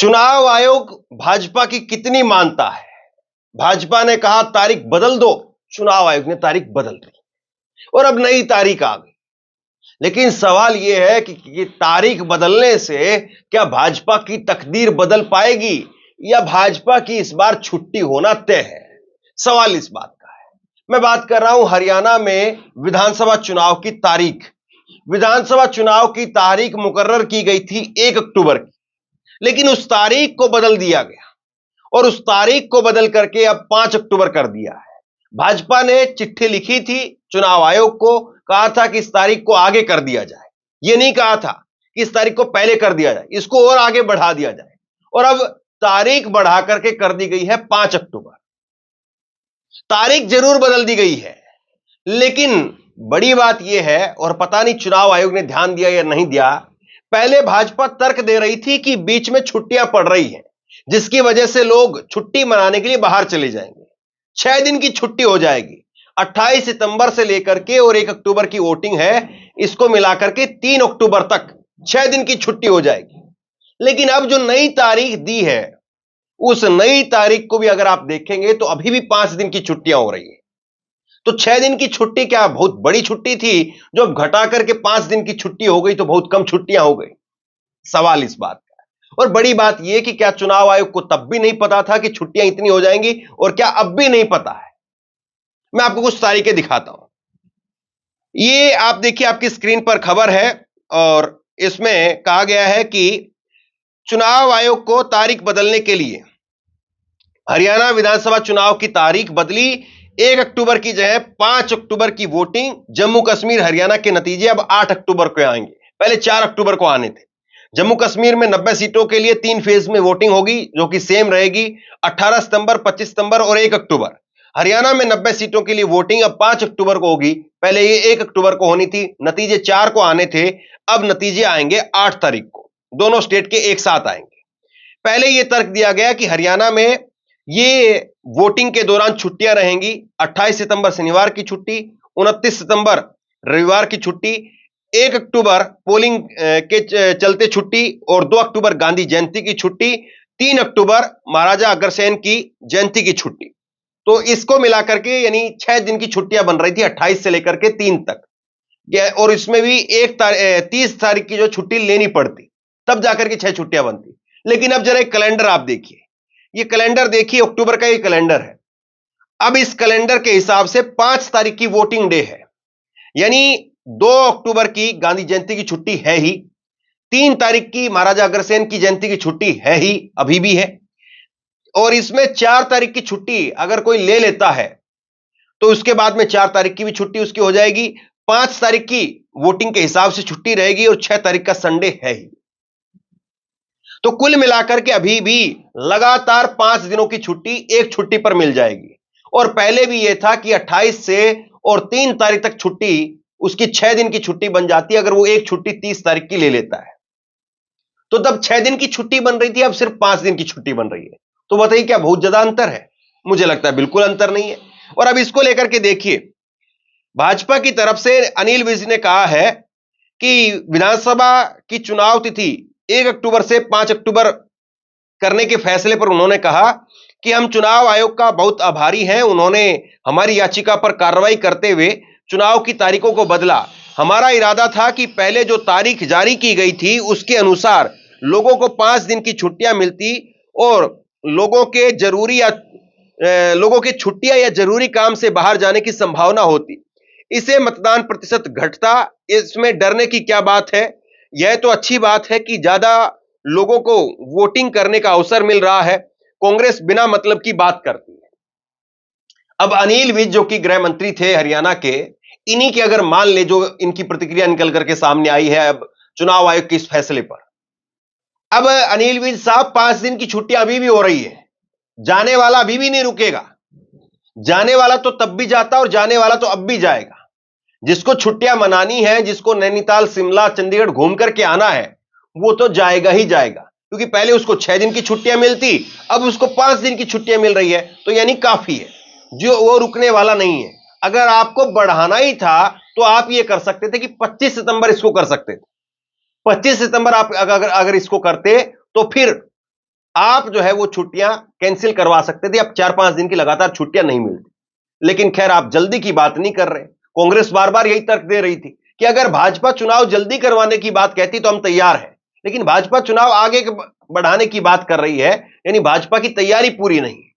चुनाव आयोग भाजपा की कितनी मानता है? भाजपा ने कहा तारीख बदल दो, चुनाव आयोग ने तारीख बदल दी और अब नई तारीख आ गई। लेकिन सवाल यह है कि तारीख बदलने से क्या भाजपा की तकदीर बदल पाएगी या भाजपा की इस बार छुट्टी होना तय है? सवाल इस बात का है। मैं बात कर रहा हूं हरियाणा में विधानसभा चुनाव की तारीख। विधानसभा चुनाव की तारीख मुकर्रर की गई थी 1 अक्टूबर की, लेकिन उस तारीख को बदल दिया गया और उस तारीख को बदल करके अब 5 अक्टूबर कर दिया है। भाजपा ने चिट्ठी लिखी थी चुनाव आयोग को, कहा था कि इस तारीख को आगे कर दिया जाए। यह नहीं कहा था कि इस तारीख को पहले कर दिया जाए, इसको और आगे बढ़ा दिया जाए। और अब तारीख बढ़ा करके कर दी गई है 5 अक्टूबर। तारीख जरूर बदल दी गई है, लेकिन बड़ी बात यह है, और पता नहीं चुनाव आयोग ने ध्यान दिया या नहीं दिया, पहले भाजपा तर्क दे रही थी कि बीच में छुट्टियां पड़ रही हैं, जिसकी वजह से लोग छुट्टी मनाने के लिए बाहर चले जाएंगे। 6 दिन की छुट्टी हो जाएगी। 28 सितंबर से लेकर के और 1 अक्टूबर की वोटिंग है, इसको मिलाकर के 3 अक्टूबर तक 6 दिन की छुट्टी हो जाएगी। लेकिन अब जो नई तारीख दी है, उस नई तारीख को भी अगर आप देखेंगे तो अभी भी 5 दिन की छुट्टियां हो रही है। तो 6 दिन की छुट्टी क्या बहुत बड़ी छुट्टी थी जो अब घटा करके 5 दिन की छुट्टी हो गई, तो बहुत कम छुट्टियां हो गई? सवाल इस बात का है। और बड़ी बात यह कि क्या चुनाव आयोग को तब भी नहीं पता था कि छुट्टियां इतनी हो जाएंगी, और क्या अब भी नहीं पता है? मैं आपको कुछ तारीखें दिखाता हूं। ये आप देखिए, आपकी स्क्रीन पर खबर है और इसमें कहा गया है कि चुनाव आयोग को तारीख बदलने के लिए हरियाणा विधानसभा चुनाव की तारीख बदली। 1 अक्टूबर की जगह 5 अक्टूबर की वोटिंग। जम्मू कश्मीर हरियाणा के नतीजे अब 8 अक्टूबर को आएंगे, पहले 4 अक्टूबर को आने थे। जम्मू कश्मीर में 90 सीटों के लिए 3 फेज में वोटिंग होगी, जो कि सेम रहेगी, 18 सितंबर, 25 सितंबर और 1 अक्टूबर। हरियाणा में 90 सीटों के लिए वोटिंग अब 5 अक्टूबर को होगी, पहले ये 1 अक्टूबर को होनी थी। नतीजे 4 को आने थे, अब नतीजे आएंगे 8 तारीख को। दोनों स्टेट के एक साथ आएंगे। पहले यह तर्क दिया गया कि हरियाणा में ये वोटिंग के दौरान छुट्टियां रहेंगी। 28 सितंबर शनिवार की छुट्टी, 29 सितंबर रविवार की छुट्टी, 1 अक्टूबर पोलिंग के चलते छुट्टी और 2 अक्टूबर गांधी जयंती की छुट्टी, 3 अक्टूबर महाराजा अग्रसेन की जयंती की छुट्टी। तो इसको मिलाकर के यानी 6 दिन की छुट्टियां बन रही थी, 28 से लेकर के 3 तक। और इसमें भी 30 तारीख की जो छुट्टी लेनी पड़ती, तब जाकर के 6 छुट्टियां बनती। लेकिन अब जरा एक कैलेंडर आप देखिए, ये कैलेंडर देखिए, अक्टूबर का ये कैलेंडर है। अब इस कैलेंडर के हिसाब से 5 तारीख की वोटिंग डे है, यानी 2 अक्टूबर की गांधी जयंती की छुट्टी है ही, 3 तारीख की महाराजा अग्रसेन की जयंती की छुट्टी है ही, अभी भी है, और इसमें 4 तारीख की छुट्टी अगर कोई ले लेता है तो उसके बाद में 4 तारीख की भी छुट्टी उसकी हो जाएगी। 5 तारीख की वोटिंग के हिसाब से छुट्टी रहेगी और 6 तारीख का संडे है ही। तो कुल मिलाकर के अभी भी लगातार 5 दिनों की छुट्टी एक छुट्टी पर मिल जाएगी। और पहले भी यह था कि 28 से और 3 तारीख तक छुट्टी, उसकी 6 दिन की छुट्टी बन जाती है अगर वो एक छुट्टी 30 तारीख की ले लेता है। तो तब 6 दिन की छुट्टी बन रही थी, अब सिर्फ 5 दिन की छुट्टी बन रही है। तो बताइए क्या बहुत ज्यादा अंतर है? मुझे लगता है बिल्कुल अंतर नहीं है। और अब इसको लेकर के देखिए, भाजपा की तरफ से अनिल विज ने कहा है कि विधानसभा की चुनाव तिथि 1 अक्टूबर से 5 अक्टूबर करने के फैसले पर उन्होंने कहा कि हम चुनाव आयोग का बहुत आभारी हैं। उन्होंने हमारी याचिका पर कार्रवाई करते हुए चुनाव की तारीखों को बदला। हमारा इरादा था कि पहले जो तारीख जारी की गई थी उसके अनुसार लोगों को 5 दिन की छुट्टियां मिलती और लोगों के छुट्टियां या जरूरी काम से बाहर जाने की संभावना होती, इसे मतदान प्रतिशत घटता। इसमें डरने की क्या बात है? यह तो अच्छी बात है कि ज्यादा लोगों को वोटिंग करने का अवसर मिल रहा है। कांग्रेस बिना मतलब की बात करती है। अब अनिल विज जो कि गृह मंत्री थे हरियाणा के, इन्हीं के अगर मान ले जो इनकी प्रतिक्रिया निकल करके सामने आई है अब चुनाव आयोग के इस फैसले पर, अब अनिल विज साहब 5 दिन की छुट्टियां अभी भी हो रही है, जाने वाला अभी भी नहीं रुकेगा। जाने वाला तो तब भी जाता और जाने वाला तो अब भी जाएगा। जिसको छुट्टियां मनानी है, जिसको नैनीताल, शिमला, चंडीगढ़ घूम करके आना है, वो तो जाएगा ही जाएगा, क्योंकि पहले उसको 6 दिन की छुट्टियां मिलती, अब उसको 5 दिन की छुट्टियां मिल रही है, तो यानी काफी है, जो वो रुकने वाला नहीं है। अगर आपको बढ़ाना ही था तो आप ये कर सकते थे कि 25 सितंबर इसको कर सकते थे। 25 सितंबर आप अगर इसको करते तो फिर आप जो है वो छुट्टियां कैंसिल करवा सकते थे। अब 4-5 दिन की लगातार छुट्टियां नहीं मिलती, लेकिन खैर आप जल्दी की बात नहीं कर रहे। कांग्रेस बार बार यही तर्क दे रही थी कि अगर भाजपा चुनाव जल्दी करवाने की बात कहती तो हम तैयार हैं, लेकिन भाजपा चुनाव आगे बढ़ाने की बात कर रही है, यानी भाजपा की तैयारी पूरी नहीं है।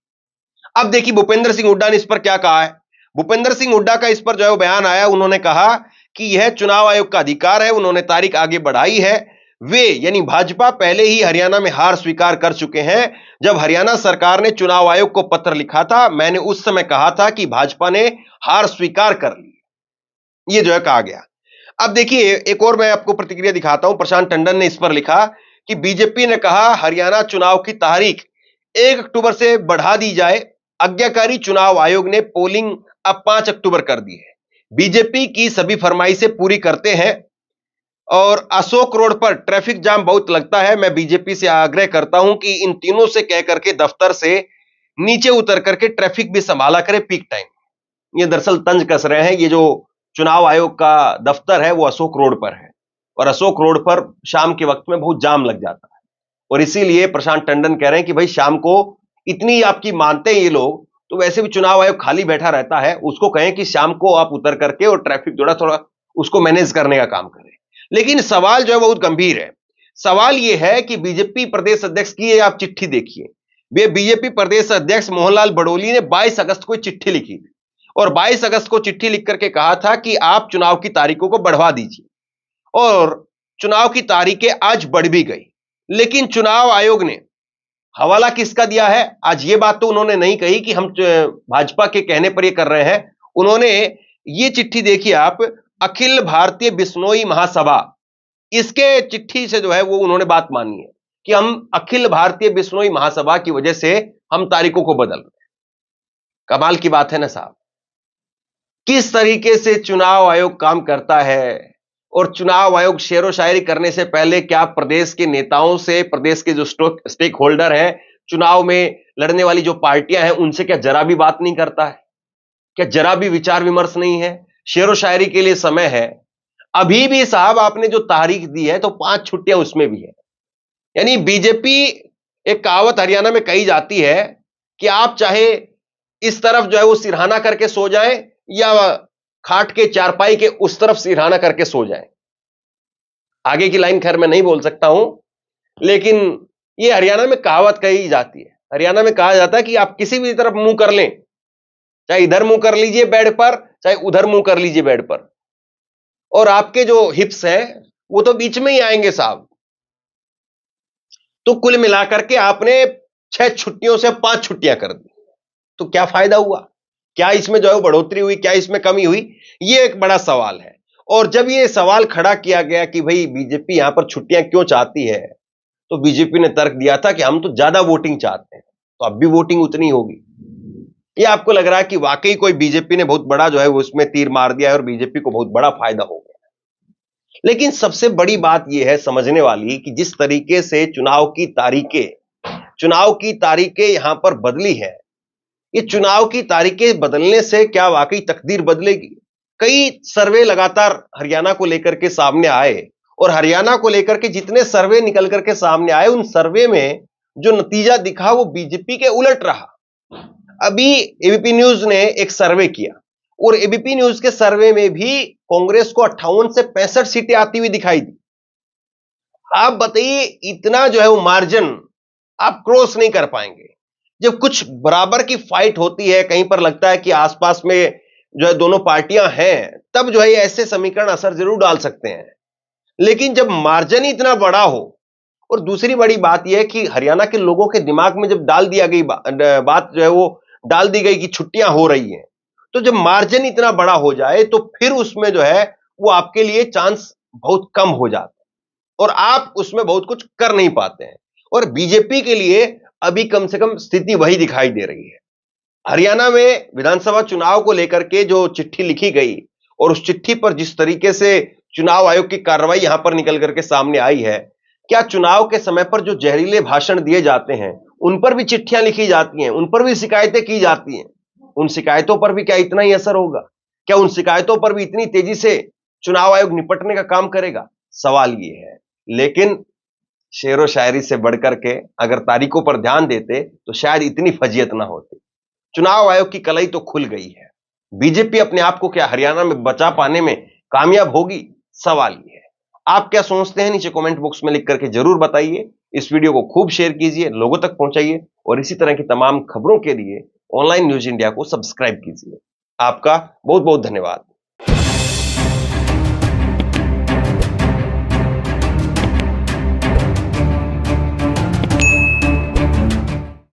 अब देखिए भूपेंद्र सिंह हुड्डा ने इस पर क्या कहा है। भूपेंद्र सिंह हुड्डा का इस पर जो है बयान आया, उन्होंने कहा कि यह चुनाव आयोग का अधिकार है, उन्होंने तारीख आगे बढ़ाई है। वे यानी भाजपा पहले ही हरियाणा में हार स्वीकार कर चुके हैं। जब हरियाणा सरकार ने चुनाव आयोग को पत्र लिखा था, मैंने उस समय कहा था कि भाजपा ने हार स्वीकार कर ली, ये जो है कहा गया। अब देखिए एक और मैं आपको प्रतिक्रिया दिखाता हूं। प्रशांत टंडन ने इस पर लिखा कि बीजेपी ने कहा हरियाणा चुनाव की तारीख 1 अक्टूबर से बढ़ा दी जाए। आज्ञाकारी चुनाव आयोग ने पोलिंग अब 5 अक्टूबर कर दी है। बीजेपी की सभी फरमाइशें पूरी करते हैं। और अशोक रोड पर ट्रैफिक जाम बहुत लगता है। मैं बीजेपी से आग्रह करता हूं कि इन तीनों से कह करके दफ्तर से नीचे उतर करके ट्रैफिक भी संभाला करे पीक टाइम। ये दरअसल तंज कस रहे हैं। ये जो चुनाव आयोग का दफ्तर है वो अशोक रोड पर है, और अशोक रोड पर शाम के वक्त में बहुत जाम लग जाता है। और इसीलिए प्रशांत टंडन कह रहे हैं कि भाई शाम को इतनी आपकी मानते हैं ये लोग, तो वैसे भी चुनाव आयोग खाली बैठा रहता है, उसको कहें कि शाम को आप उतर करके और ट्रैफिक जोड़ा थोड़ा उसको मैनेज करने का काम करें। लेकिन सवाल जो है बहुत गंभीर है। सवाल यह है कि बीजेपी प्रदेश अध्यक्ष की आप चिट्ठी देखिए। वे बीजेपी प्रदेश अध्यक्ष मोहनलाल बड़ोली ने 22 अगस्त को चिट्ठी लिखी थी, और 22 अगस्त को चिट्ठी लिख करके कहा था कि आप चुनाव की तारीखों को बढ़वा दीजिए। और चुनाव की तारीखें आज बढ़ भी गई, लेकिन चुनाव आयोग ने हवाला किसका दिया है? आज ये बात तो उन्होंने नहीं कही कि हम भाजपा के कहने पर ये कर रहे हैं। उन्होंने ये चिट्ठी देखिए आप, अखिल भारतीय बिश्नोई महासभा, इसके चिट्ठी से जो है वो उन्होंने बात मानी है कि हम अखिल भारतीय बिश्नोई महासभा की वजह से हम तारीखों को बदल रहे हैं। कमाल की बात है ना साहब, किस तरीके से चुनाव आयोग काम करता है। और चुनाव आयोग शेरो शायरी करने से पहले क्या प्रदेश के नेताओं से, प्रदेश के जो स्टेक होल्डर हैं, चुनाव में लड़ने वाली जो पार्टियां हैं, उनसे क्या जरा भी बात नहीं करता है? क्या जरा भी विचार विमर्श नहीं है? शेरो शायरी के लिए समय है। अभी भी साहब आपने जो तारीख दी है तो 5 छुट्टियां उसमें भी है। यानी बीजेपी, एक कहावत हरियाणा में कही जाती है कि आप चाहे इस तरफ जो है वो सिरहाना करके सो जाए, या खाट के चारपाई के उस तरफ सिरहाना करके सो जाए। आगे की लाइन खैर मैं नहीं बोल सकता हूं, लेकिन ये हरियाणा में कहावत कही जाती है। हरियाणा में कहा जाता है कि आप किसी भी तरफ मुंह कर लें, चाहे इधर मुंह कर लीजिए बेड पर, चाहे उधर मुंह कर लीजिए बेड पर, और आपके जो हिप्स हैं वो तो बीच में ही आएंगे साहब। तो कुल मिलाकर के आपने 6 छुट्टियों से 5 छुट्टियां कर दी, तो क्या फायदा हुआ? क्या इसमें जो है बढ़ोतरी हुई, क्या इसमें कमी हुई? ये एक बड़ा सवाल है। और जब ये सवाल खड़ा किया गया कि भाई बीजेपी यहां पर छुट्टियां क्यों चाहती है, तो बीजेपी ने तर्क दिया था कि हम तो ज्यादा वोटिंग चाहते हैं, तो अब भी वोटिंग उतनी होगी। ये आपको लग रहा है कि वाकई कोई बीजेपी ने बहुत बड़ा जो है उसमें तीर मार दिया है और बीजेपी को बहुत बड़ा फायदा हो गया। लेकिन सबसे बड़ी बात यह है समझने वाली कि जिस तरीके से चुनाव की तारीखें यहां पर बदली है, ये चुनाव की तारीखें बदलने से क्या वाकई तकदीर बदलेगी? कई सर्वे लगातार हरियाणा को लेकर के सामने आए, और हरियाणा को लेकर के जितने सर्वे निकल करके सामने आए, उन सर्वे में जो नतीजा दिखा वो बीजेपी के उलट रहा। अभी एबीपी न्यूज ने एक सर्वे किया, और एबीपी न्यूज के सर्वे में भी कांग्रेस को 58 से 65 सीटें आती हुई दिखाई दी। आप बताइए, इतना जो है वो मार्जिन आप क्रॉस नहीं कर पाएंगे। जब कुछ बराबर की फाइट होती है, कहीं पर लगता है कि आसपास में जो है दोनों पार्टियां हैं, तब जो है ऐसे समीकरण असर जरूर डाल सकते हैं। लेकिन जब मार्जिन ही इतना बड़ा हो, और दूसरी बड़ी बात यह है कि हरियाणा के लोगों के दिमाग में जब डाल दिया गई बात जो है वो डाल दी गई कि छुट्टियां हो रही हैं, तो जब मार्जिन इतना बड़ा हो जाए तो फिर उसमें जो है वो आपके लिए चांस बहुत कम हो जाता है, और आप उसमें बहुत कुछ कर नहीं पाते हैं। और बीजेपी के लिए अभी कम से कम स्थिति वही दिखाई दे रही है। हरियाणा में विधानसभा चुनाव को लेकर के जो चिट्ठी लिखी गई, और उस चिट्ठी पर जिस तरीके से चुनाव आयोग की कार्रवाई यहां पर निकल करके सामने आई है, क्या चुनाव के समय पर जो जहरीले भाषण दिए जाते हैं उन पर भी चिट्ठियां लिखी जाती हैं, उन पर भी शिकायतें की जाती हैं? उन शिकायतों पर भी क्या इतना ही असर होगा? क्या उन शिकायतों पर भी इतनी तेजी से चुनाव आयोग निपटने का काम करेगा? सवाल यह है। लेकिन शेरो शायरी से बढ़कर के अगर तारीखों पर ध्यान देते तो शायद इतनी फजीयत ना होती। चुनाव आयोग की कलई तो खुल गई है। बीजेपी अपने आप को क्या हरियाणा में बचा पाने में कामयाब होगी? सवाल ये है। आप क्या सोचते हैं? नीचे कमेंट बॉक्स में लिख करके जरूर बताइए। इस वीडियो को खूब शेयर कीजिए, लोगों तक पहुंचाइए और इसी तरह की तमाम खबरों के लिए ऑनलाइन न्यूज इंडिया को सब्सक्राइब कीजिए। आपका बहुत बहुत धन्यवाद।